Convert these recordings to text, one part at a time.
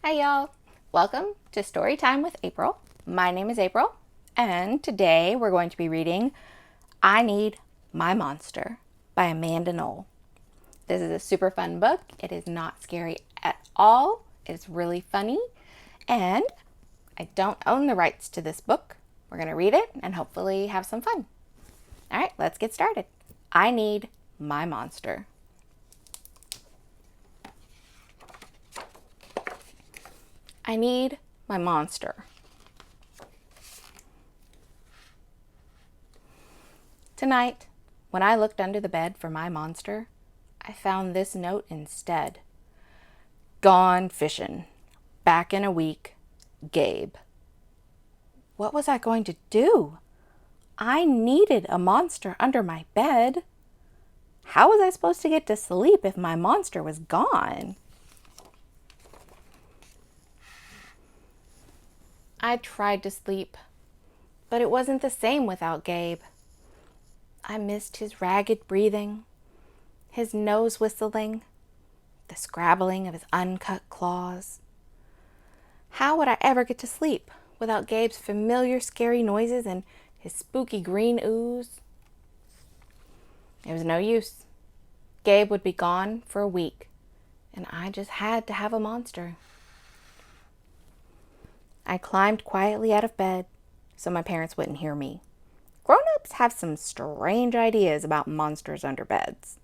Hi, y'all. Welcome to Story Time with April. My name is April, and today we're going to be reading I Need My Monster by Amanda Noel. This is a super fun book. It is not scary at all. It's really funny, and I don't own the rights to this book. We're going to read it and hopefully have some fun. All right, let's get started. I Need My Monster. I need my monster. Tonight, when I looked under the bed for my monster, I found this note instead. Gone fishing. Back in a week. Gabe. What was I going to do? I needed a monster under my bed. How was I supposed to get to sleep if my monster was gone? I tried to sleep, but it wasn't the same without Gabe. I missed his ragged breathing, his nose whistling, the scrabbling of his uncut claws. How would I ever get to sleep without Gabe's familiar scary noises and his spooky green ooze? It was no use. Gabe would be gone for a week, and I just had to have a monster. I climbed quietly out of bed so my parents wouldn't hear me. Grown-ups have some strange ideas about monsters under beds.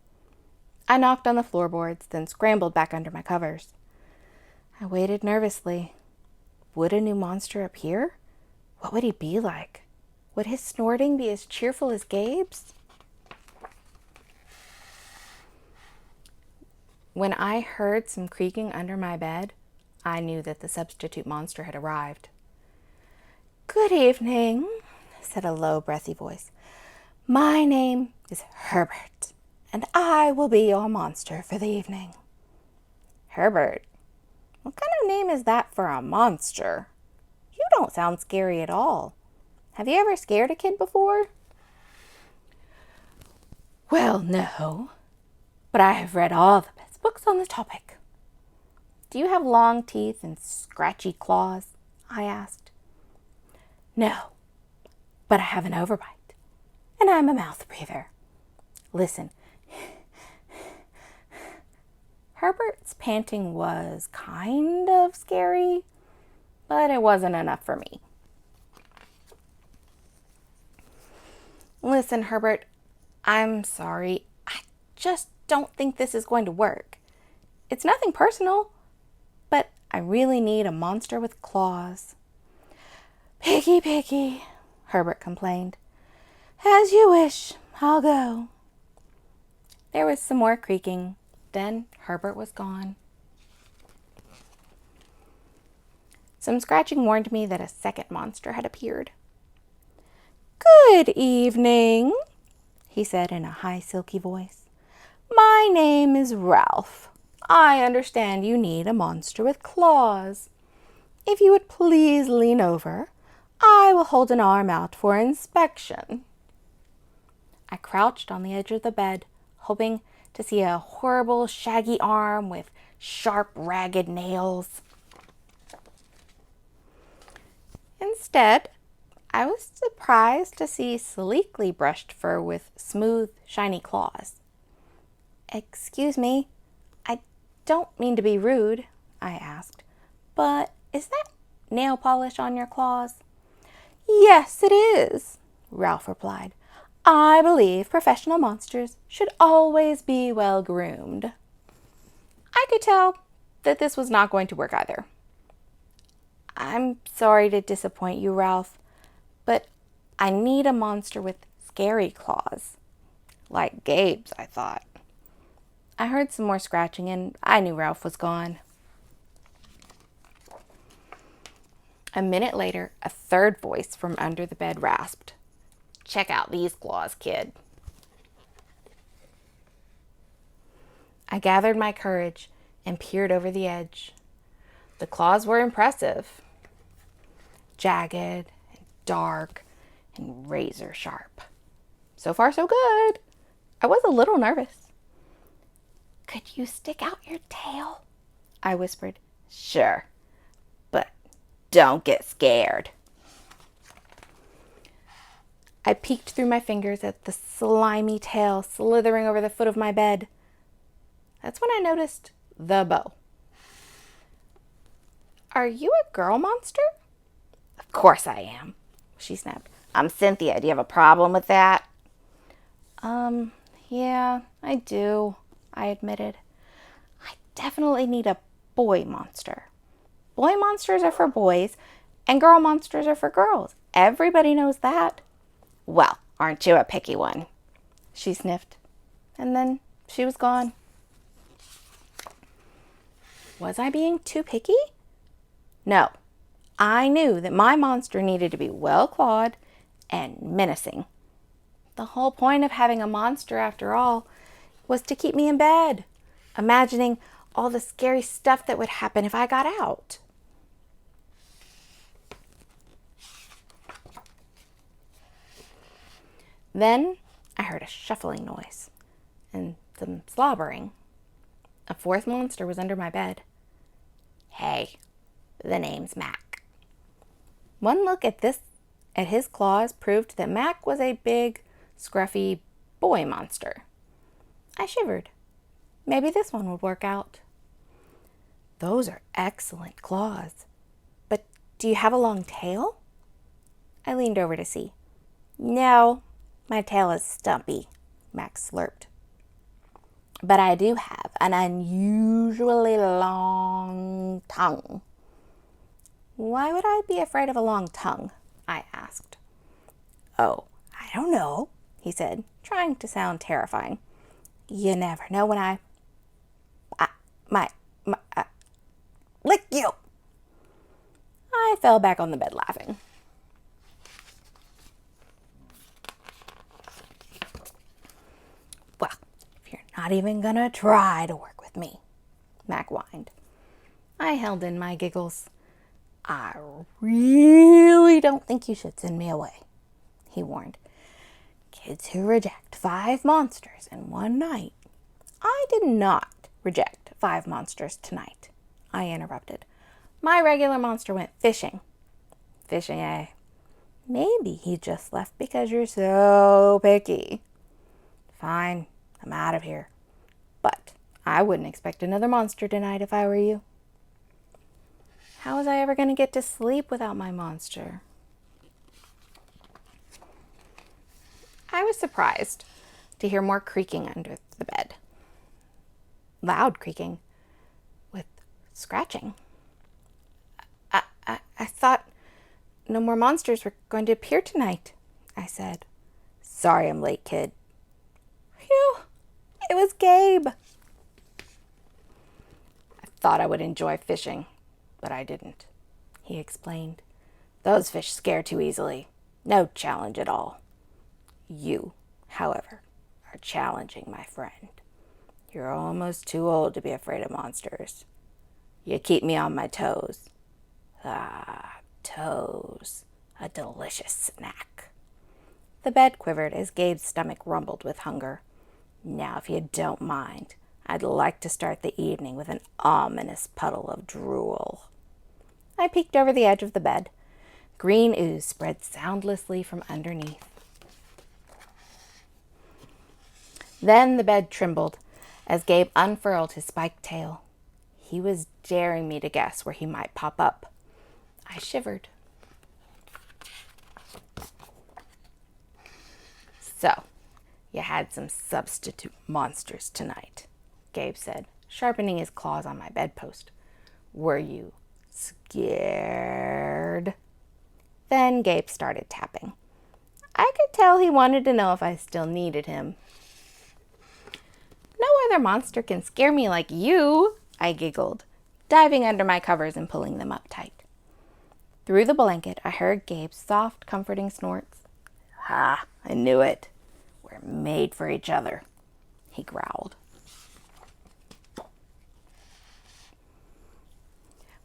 I knocked on the floorboards, then scrambled back under my covers. I waited nervously. Would a new monster appear? What would he be like? Would his snorting be as cheerful as Gabe's? When I heard some creaking under my bed, I knew that the substitute monster had arrived. Good evening, said a low, breathy voice. My name is Herbert, and I will be your monster for the evening. Herbert? What kind of name is that for a monster? You don't sound scary at all. Have you ever scared a kid before? Well, no, but I have read all the best books on the topic. Do you have long teeth and scratchy claws? I asked. No, but I have an overbite, and I'm a mouth breather. Listen. Herbert's panting was kind of scary, but it wasn't enough for me. Listen, Herbert, I'm sorry. I just don't think this is going to work. It's nothing personal, but I really need a monster with claws. Piggy, Herbert complained. As you wish, I'll go. There was some more creaking. Then Herbert was gone. Some scratching warned me that a second monster had appeared. Good evening, he said in a high, silky voice. My name is Ralph. I understand you need a monster with claws. If you would please lean over, I will hold an arm out for inspection. I crouched on the edge of the bed, hoping to see a horrible, shaggy arm with sharp, ragged nails. Instead, I was surprised to see sleekly brushed fur with smooth, shiny claws. Excuse me, I don't mean to be rude, I asked, but is that nail polish on your claws? Yes, it is, Ralph replied. I believe professional monsters should always be well groomed. I could tell that this was not going to work either. I'm sorry to disappoint you, Ralph, but I need a monster with scary claws. Like Gabe's, I thought. I heard some more scratching and I knew Ralph was gone. A minute later, a third voice from under the bed rasped. Check out these claws, kid. I gathered my courage and peered over the edge. The claws were impressive. Jagged and dark and razor sharp. So far, so good. I was a little nervous. Could you stick out your tail? I whispered. Sure. Don't get scared. I peeked through my fingers at the slimy tail slithering over the foot of my bed. That's when I noticed the bow. Are you a girl monster? Of course I am, she snapped. I'm Cynthia. Do you have a problem with that? Yeah, I do, I admitted. I definitely need a boy monster. Boy monsters are for boys, and girl monsters are for girls. Everybody knows that. Well, aren't you a picky one? She sniffed, and then she was gone. Was I being too picky? No. I knew that my monster needed to be well-clawed and menacing. The whole point of having a monster, after all, was to keep me in bed, imagining all the scary stuff that would happen if I got out. Then I heard a shuffling noise and some slobbering. A fourth monster was under my bed. Hey, the name's Mac. One look at his claws proved that Mac was a big, scruffy boy monster. I shivered. Maybe this one would work out. Those are excellent claws. But do you have a long tail? I leaned over to see. No, my tail is stumpy, Max slurped. But I do have an unusually long tongue. Why would I be afraid of a long tongue? I asked. Oh, I don't know, he said, trying to sound terrifying. You never know when I lick you. I fell back on the bed laughing. Well, if you're not even gonna try to work with me, Mac whined. I held in my giggles. I really don't think you should send me away, he warned. Kids who reject 5 monsters in one night. I did not reject 5 monsters tonight, I interrupted. My regular monster went fishing. Fishing, eh? Maybe he just left because you're so picky. Fine, I'm out of here. But I wouldn't expect another monster tonight if I were you. How was I ever going to get to sleep without my monster? I was surprised to hear more creaking under the bed. Loud creaking with scratching. I thought no more monsters were going to appear tonight, I said. Sorry I'm late, kid. Phew, it was Gabe. I thought I would enjoy fishing, but I didn't, he explained. Those fish scare too easily. No challenge at all. You, however, are challenging, my friend. You're almost too old to be afraid of monsters. You keep me on my toes. Ah, toes. A delicious snack. The bed quivered as Gabe's stomach rumbled with hunger. Now, if you don't mind, I'd like to start the evening with an ominous puddle of drool. I peeked over the edge of the bed. Green ooze spread soundlessly from underneath. Then the bed trembled as Gabe unfurled his spiked tail. He was daring me to guess where he might pop up. I shivered. So, you had some substitute monsters tonight, Gabe said, sharpening his claws on my bedpost. Were you scared? Then Gabe started tapping. I could tell he wanted to know if I still needed him. No other monster can scare me like you, I giggled, diving under my covers and pulling them up tight. Through the blanket, I heard Gabe's soft, comforting snorts. Ha, I knew it. We're made for each other, he growled.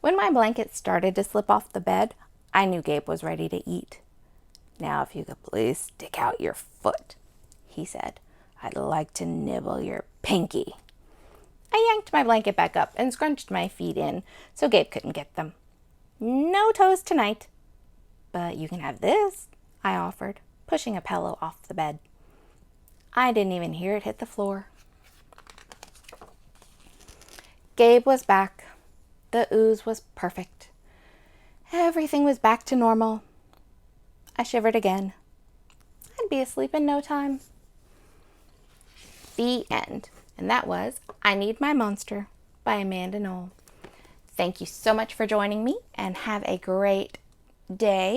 When my blanket started to slip off the bed, I knew Gabe was ready to eat. Now, if you could please stick out your foot, he said. I'd like to nibble your pinky. I yanked my blanket back up and scrunched my feet in so Gabe couldn't get them. No toast tonight. But you can have this, I offered, pushing a pillow off the bed. I didn't even hear it hit the floor. Gabe was back. The ooze was perfect. Everything was back to normal. I shivered again. I'd be asleep in no time. The end. And that was I Need My Monster by Amanda Noel. Thank you so much for joining me, and have a great day.